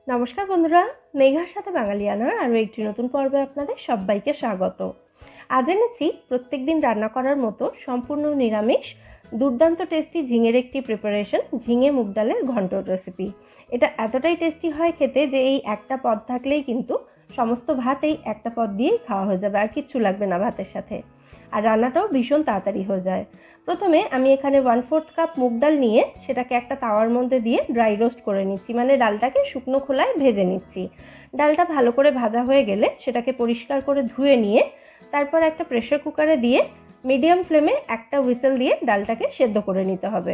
নমস্কার বন্ধুরা, মেঘার সাথে বাঙালিয়ানার আরও একটি নতুন পর্বে আপনাদের সবাইকে স্বাগত। আজ এনেছি প্রত্যেকদিন রান্না করার মতো সম্পূর্ণ নিরামিষ দুর্দান্ত টেস্টি ঝিঙের একটি প্রিপারেশন, ঝিঙে মুগ ডালের ঘন্টর রেসিপি। এটা এতটাই টেস্টি হয় খেতে যে এই একটা পদ থাকলেই কিন্তু সমস্ত ভাত এই একটা পদ দিয়েই খাওয়া হয়ে যাবে, আর কিচ্ছু লাগবে না ভাতের সাথে। আর রান্নাটাও ভীষণ তাড়াতাড়ি হয়ে যায়। প্রথমে আমি এখানে 1/4 কাপ মুগ ডাল নিয়ে সেটাকে একটা তাওয়ার মধ্যে দিয়ে ড্রাই রোস্ট করে নিচ্ছি, মানে ডালটাকে শুকনো খোলায় ভেজে নিচ্ছি। ডালটা ভালো করে ভাজা হয়ে গেলে সেটাকে পরিষ্কার করে ধুয়ে নিয়ে তারপর একটা প্রেসার কুকারে দিয়ে মিডিয়াম ফ্লেমে একটা হুইসেল দিয়ে ডালটাকে সেদ্ধ করে নিতে হবে।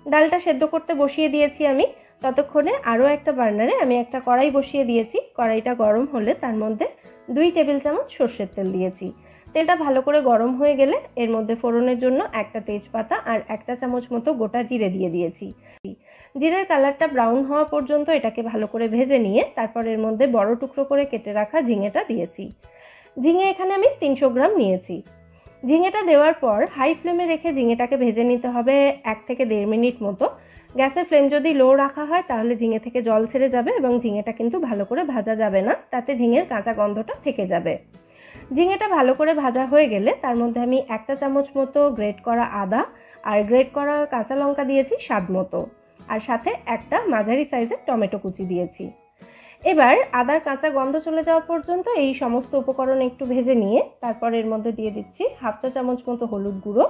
ডালটা সেদ্ধ করতে বসিয়ে দিয়েছি আমি। ততক্ষণে আরও একটা বার্নারে আমি একটা কড়াই বসিয়ে দিয়েছি। কড়াইটা গরম হলে তার মধ্যে 2 টেবিল চামচ সর্ষের তেল দিয়েছি। তেলটা ভালো করে গরম হয়ে গেলে এর মধ্যে ফোড়নের জন্য একটা তেজপাতা আর 1 চা চামচ মতো গোটা জিরে দিয়ে দিয়েছি। জিরের কালারটা ব্রাউন হওয়া পর্যন্ত এটাকে ভালো করে ভেজে নিয়ে তারপর এর মধ্যে বড় টুকরো করে কেটে রাখা ঝিঙেটা দিয়েছি। ঝিঙে এখানে আমি 300 গ্রাম নিয়েছি। ঝিঙেটা দেওয়ার পর হাই ফ্লেমে রেখে ঝিঙেটাকে ভেজে নিতে হবে 1 থেকে 1.5 মিনিট মতো। গ্যাসের ফ্লেম যদি লো রাখা হয় তাহলে ঝিঙে থেকে জল ছেড়ে যাবে এবং ঝিঙেটা কিন্তু ভালো করে ভাজা যাবে না, তাতে ঝিঙের কাঁচা গন্ধটা থেকে যাবে। ঝিঙেটা ভালো করে ভাজা হয়ে গেলে তার মধ্যে আমি 1 চা চামচ মতো গ্রেট করা আদা আর গ্রেট করা কাঁচা লঙ্কা দিয়েছি স্বাদ মতো, আর সাথে একটা মাঝারি সাইজের টমেটো কুচি দিয়েছি। এবার আদার কাঁচা গন্ধ চলে যাওয়া পর্যন্ত এই সমস্ত উপকরণ একটু ভেজে নিয়ে তারপর এর মধ্যে দিয়ে দিচ্ছি 1/2 চা চামচ মতো হলুদ গুঁড়ো,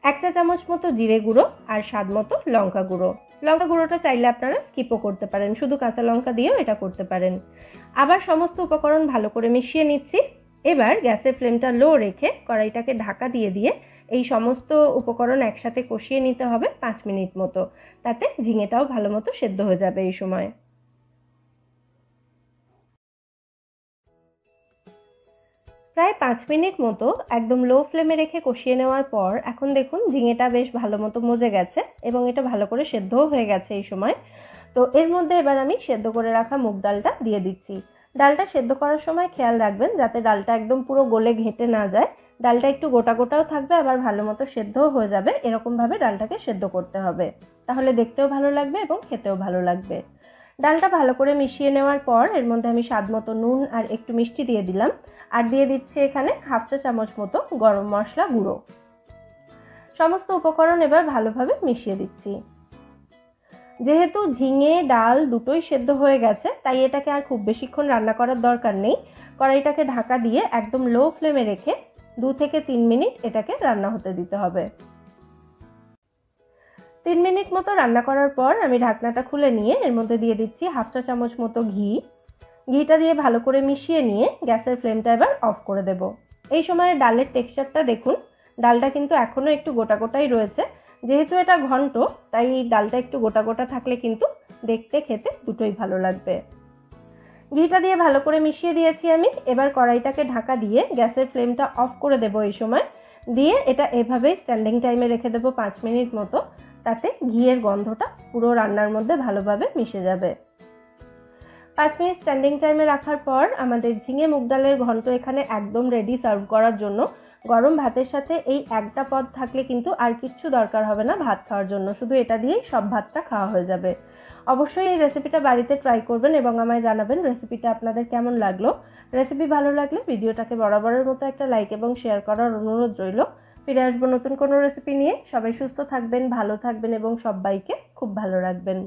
1 চা চামচ মতো জিরে গুঁড়ো আর স্বাদ মতো লঙ্কা গুঁড়ো। লঙ্কা গুঁড়োটা চাইলে আপনারা স্কিপও করতে পারেন, শুধু কাঁচা লঙ্কা দিয়েও এটা করতে পারেন। আবার সমস্ত উপকরণ ভালো করে মিশিয়ে নিচ্ছি। এবার গ্যাসের ফ্লেমটা লো রেখে কড়াইটাকে ঢাকা দিয়ে দিয়ে এই সমস্ত উপকরণ একসাথে কষিয়ে নিতে হবে 5 মিনিট মতো, তাতে ঝিঙেটাও ভালো মতো সেদ্ধ হয়ে যাবে। এই সময় প্রায় 5 মিনিট মতো একদম লো ফ্লেমে রেখে কষিয়ে নেওয়ার পর এখন দেখুন ঝিঙেটা বেশ ভালো মতো মজে গেছে এবং এটা ভালো করে সেদ্ধও হয়ে গেছে এই সময়। তো এর মধ্যে এবার আমি সেদ্ধ করে রাখা মুগ ডালটা দিয়ে দিচ্ছি। ডালটা সেদ্ধ করার সময় খেয়াল রাখবেন যাতে ডালটা একদম পুরো গলে ঘেঁটে না যায়। ডালটা একটু গোটা গোটাও থাকবে, আবার ভালো মতো সেদ্ধও হয়ে যাবে। এরকমভাবে ডালটাকে সেদ্ধ করতে হবে, তাহলে দেখতেও ভালো লাগবে এবং খেতেও ভালো লাগবে। ডালটা ভালো করে মিশিয়ে নেওয়ার পর এর মধ্যে আমি স্বাদ মতো নুন আর একটু মিষ্টি দিয়ে দিলাম, আর দিয়ে দিচ্ছি এখানে 1/2 চা চামচ মতো গরম মশলা গুঁড়ো। সমস্ত উপকরণ এবার ভালোভাবে মিশিয়ে দিচ্ছি। যেহেতু ঝিঙে ডাল দুটোই সেদ্ধ হয়ে গেছে তাই এটাকে আর খুব বেশিক্ষণ রান্না করার দরকার নেই। কড়াইটাকে ঢাকা দিয়ে একদম লো ফ্লেমে রেখে 2 থেকে 3 মিনিট এটাকে রান্না হতে দিতে হবে। 3 মিনিট মতো রান্না করার পর আমি ঢাকনাটা খুলে নিয়ে এর মধ্যে দিয়ে দিচ্ছি 1/2 চা চামচ মতো ঘি। ঘিটা দিয়ে ভালো করে মিশিয়ে নিয়ে গ্যাসের ফ্লেমটা এবার অফ করে দেব। এই সময় ডালের টেক্সচারটা দেখুন, ডালটা কিন্তু এখনও একটু গোটা গোটাই রয়েছে। যেহেতু এটা ঘন্ট তাই ডালটা একটু গোটা গোটা থাকলে কিন্তু দেখতে খেতে দুটোই ভালো লাগবে। ঘিটা দিয়ে ভালো করে মিশিয়ে দিয়েছি আমি। এবার কড়াইটাকে ঢাকা দিয়ে গ্যাসের ফ্লেমটা অফ করে দেবো এই সময়। দিয়ে এটা এভাবেই স্ট্যান্ডিং টাইমে রেখে দেবো 5 মিনিট মতো, তাতে ঘিয়ের গন্ধটা পুরো রান্নার মধ্যে ভালোভাবে মিশে যাবে। 5 মিনিট স্ট্যান্ডিং টাইমে রাখার পর আমাদের ঝিঙে মুগ ডালের ঘন্ট এখানে একদম রেডি সার্ভ করার জন্য। গরম ভাতের সাথে এই একটা পদ থাকলে কিন্তু আর কিচ্ছু দরকার হবে না ভাত খাওয়ার জন্য, শুধু এটা দিয়েই সব ভাতটা খাওয়া হয়ে যাবে। অবশ্যই এই রেসিপিটা বাড়িতে ট্রাই করবেন এবং আমায় জানাবেন রেসিপিটা আপনাদের কেমন লাগলো। রেসিপি ভালো লাগলে ভিডিওটাকে বরাবরের মতো একটা লাইক এবং শেয়ার করার অনুরোধ রইল। ফিরে আসবো নতুন কোনো রেসিপি নিয়ে। সবাই সুস্থ থাকবেন, ভালো থাকবেন এবং সবাইকে খুব ভালো রাখবেন।